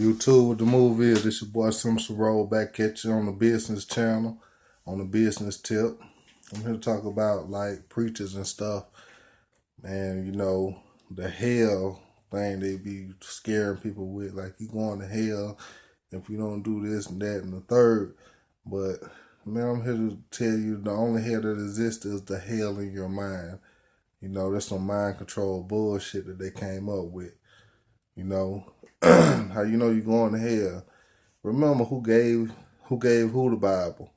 YouTube with the movie. This your boy Simpson Roll back at you on the business channel, on the business tip. I'm here to talk about like preachers and stuff. And the hell thing they be scaring people with, like you going to hell if you don't do this and that and the third. But man, I'm here to tell you the only hell that exists is the hell in your mind. That's some mind control bullshit that they came up with. How you're going to hell. Remember who the Bible.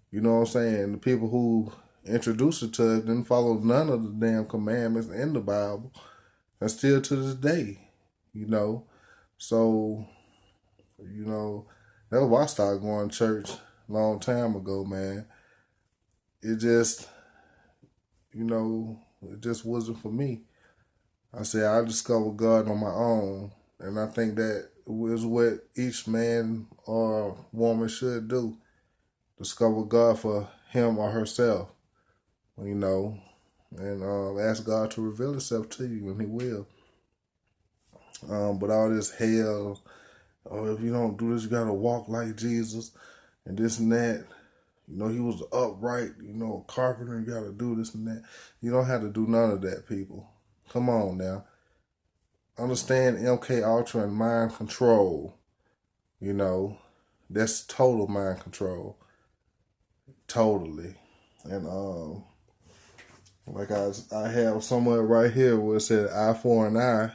You know what I'm saying? The people who introduced it to it didn't follow none of the damn commandments in the Bible. And still to this day, So, that's why I started going to church a long time ago, man. It just, it just wasn't for me. I said I discovered God on my own, and I think that is what each man or woman should do. Discover God for him or herself, and ask God to reveal himself to you, and he will. But all this hell, if you don't do this, you got to walk like Jesus, and this and that. He was upright, a carpenter, you got to do this and that. You don't have to do none of that, people. Come on now. Understand MK Ultra and mind control. That's total mind control. Totally. And like I have somewhere right here where it said eye for an eye.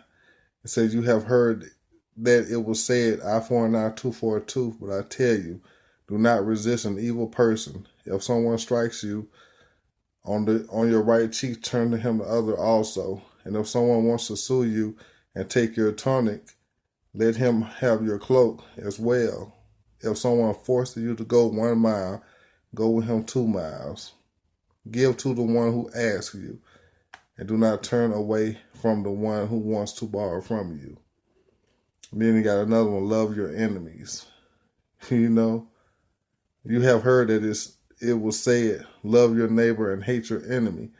It says you have heard that it was said eye for an eye, tooth for a tooth, but I tell you, do not resist an evil person. If someone strikes you on your right cheek, turn to him the other also. And if someone wants to sue you and take your tunic, let him have your cloak as well. If someone forces you to go 1 mile, go with him 2 miles. Give to the one who asks you, and do not turn away from the one who wants to borrow from you. And then you got another one, love your enemies. You have heard that it was said, love your neighbor and hate your enemy.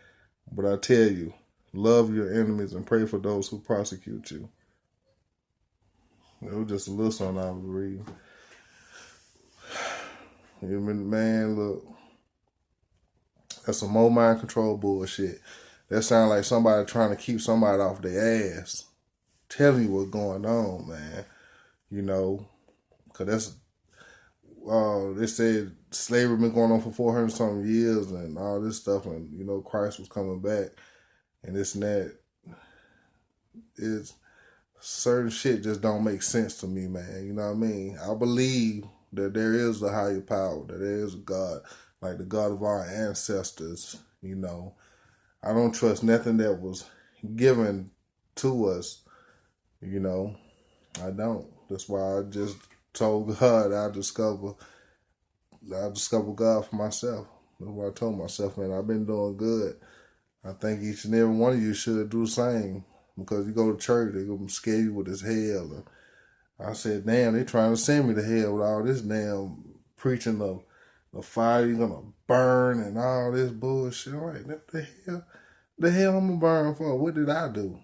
But I tell you, love your enemies and pray for those who prosecute you. It was just a little something I was reading. Man, look, that's some more mind control bullshit. That sounds like somebody trying to keep somebody off their ass. Telling you what's going on, man. Because that's, they said slavery been going on for 400 something years and all this stuff, and Christ was coming back and this and that. It's certain shit just don't make sense to me, man. You know what I mean? I believe that there is a higher power, that there is a God, like the God of our ancestors. I don't trust nothing that was given to us. I don't. That's why I just told God I discover God for myself. That's what I told myself, man. I've been doing good. I think each and every one of you should do the same. Because you go to church, they're going to scare you with this hell. And I said, damn, they trying to send me to hell with all this damn preaching of the fire you're going to burn and all this bullshit. I'm like, what the hell I'm going to burn for? What did I do?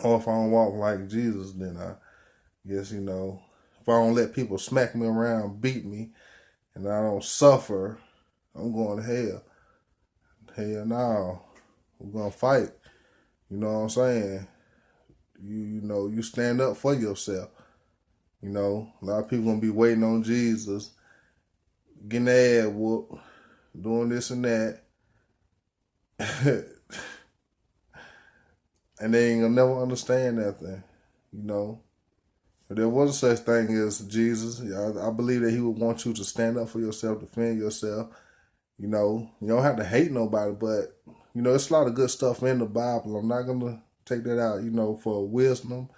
Or if I don't walk like Jesus, then I guess, if I don't let people smack me around, beat me, and I don't suffer, I'm going to hell. Hell no. We're going to fight. You know what I'm saying? You stand up for yourself. A lot of people gonna be waiting on Jesus, getting their ass whooped, doing this and that. And they ain't gonna never understand nothing. If there was a such thing as Jesus, I believe that he would want you to stand up for yourself, defend yourself. You don't have to hate nobody, but it's a lot of good stuff in the Bible. I'm not gonna take that out, for wisdom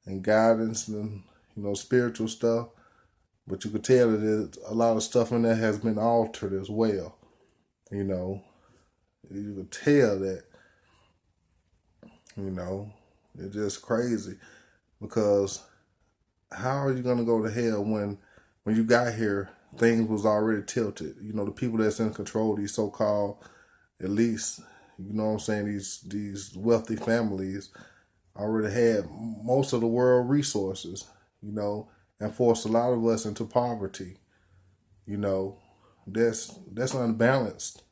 and guidance and, spiritual stuff. But you could tell that there's a lot of stuff in there has been altered as well. You could tell that, it's just crazy. Because how are you going to go to hell when you got here, things was already tilted? The people that's in control, these so-called elites, these wealthy families already had most of the world resources. and forced a lot of us into poverty. You know, that's unbalanced.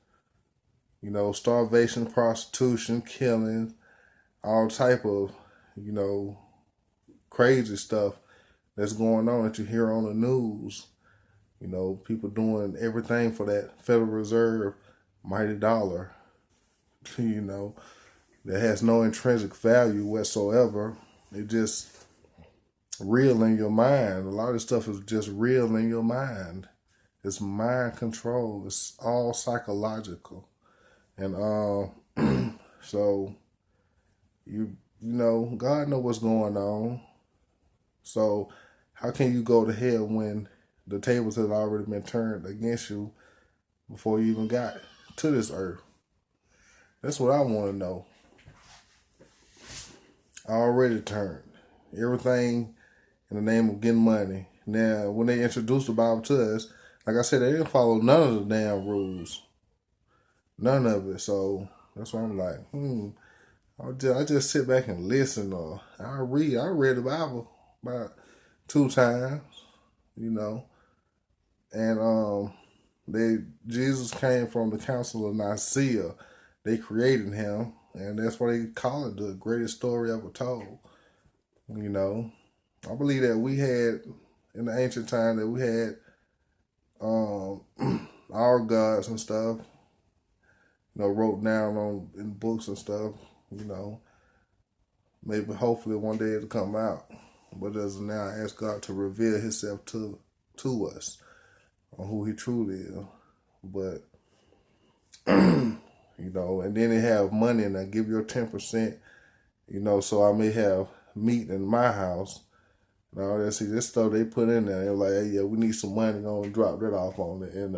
Starvation, prostitution, killing, all type of, you know, crazy stuff that's going on that you hear on the news. People doing everything for that Federal Reserve mighty dollar, that has no intrinsic value whatsoever. It just real in your mind. A lot of stuff is just real in your mind. It's mind control. It's all psychological. And so God know what's going on. So how can you go to hell when the tables have already been turned against you before you even got to this earth? That's what I want to know. Already turned. Everything in the name of getting money. Now, when they introduced the Bible to us, like I said, they didn't follow none of the damn rules. None of it. So that's why I'm like, I just sit back and listen, or I read. I read the Bible about 2 times, and Jesus came from the Council of Nicaea. They created him, and that's why they call it the greatest story ever told. I believe that we had in the ancient time that we had our gods and stuff, wrote down in books and stuff, maybe hopefully one day it'll come out. But as of now, I ask God to reveal himself to us on who he truly is. But, and then they have money and I give your 10%, so I may have meat in my house. Now, see, this stuff they put in there, they're like, hey, yeah, we need some money, going to drop that off on it. And,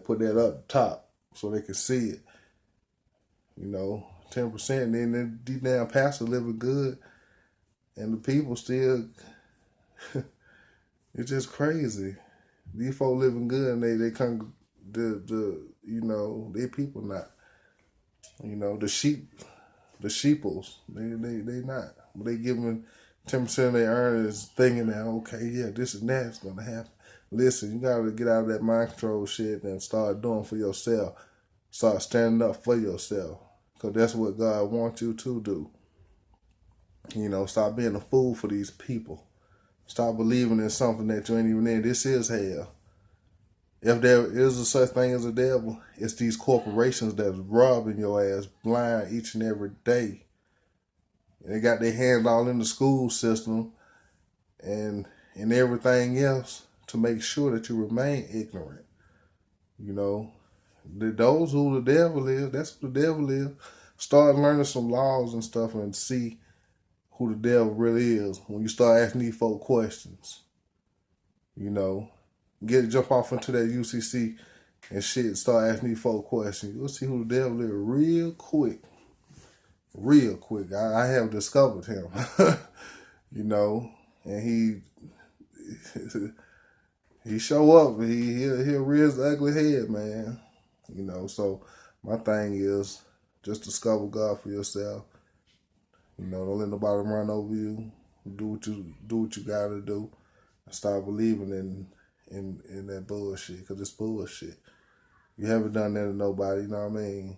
put that up top so they can see it. 10%, and then these damn pastors living good, and the people still, it's just crazy. These folk living good, and they come, they people not, the sheeples, they not, but they giving 10% of their earnings, thinking that okay, yeah, this and that's gonna happen. Listen, you gotta get out of that mind control shit and start doing for yourself. Start standing up for yourself. Because that's what God wants you to do. Stop being a fool for these people. Stop believing in something that you ain't even in. This is hell. If there is a such thing as a devil, it's these corporations that's robbing your ass blind each and every day. And they got their hands all in the school system and everything else to make sure that you remain ignorant. Those who the devil is, that's who the devil is. Start learning some laws and stuff and see who the devil really is when you start asking these folk questions. Jump off into that UCC and shit, start asking these folk questions. You'll see who the devil is real quick. Real quick. I have discovered him. And he show up, he'll rear his ugly head, man. So my thing is just discover God for yourself. Don't let nobody run over you. Do what you gotta do. And stop believing in that bullshit, because it's bullshit. You haven't done that to nobody, you know what I mean?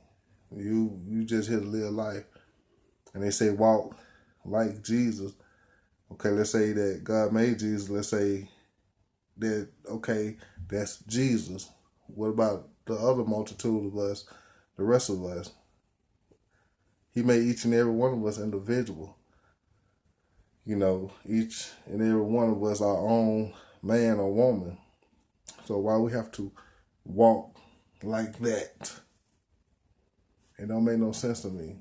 You just here to live life. And they say walk like Jesus. Okay, let's say that God made Jesus. Let's say that, okay, that's Jesus. What about the other multitude of us, the rest of us? He made each and every one of us individual. Each and every one of us our own man or woman. So why we have to walk like that? It don't make no sense to me.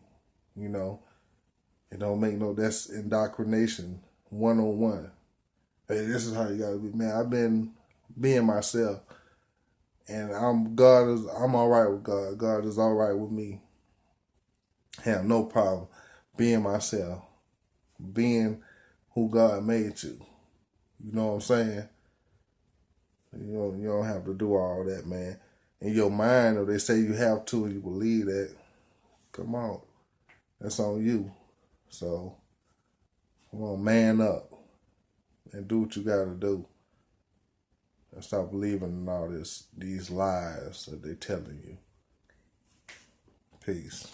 It don't make that's indoctrination 101. Hey, this is how you gotta be, man. I've been being myself, and I'm all right with God. God is all right with me. I have no problem being myself, being who God made you. You know what I'm saying? You don't have to do all that, man. In your mind, if they say you have to, and you believe that, come on, that's on you. So Come on, man up and do what you got to do. And stop believing in all these lies that they telling you. Peace.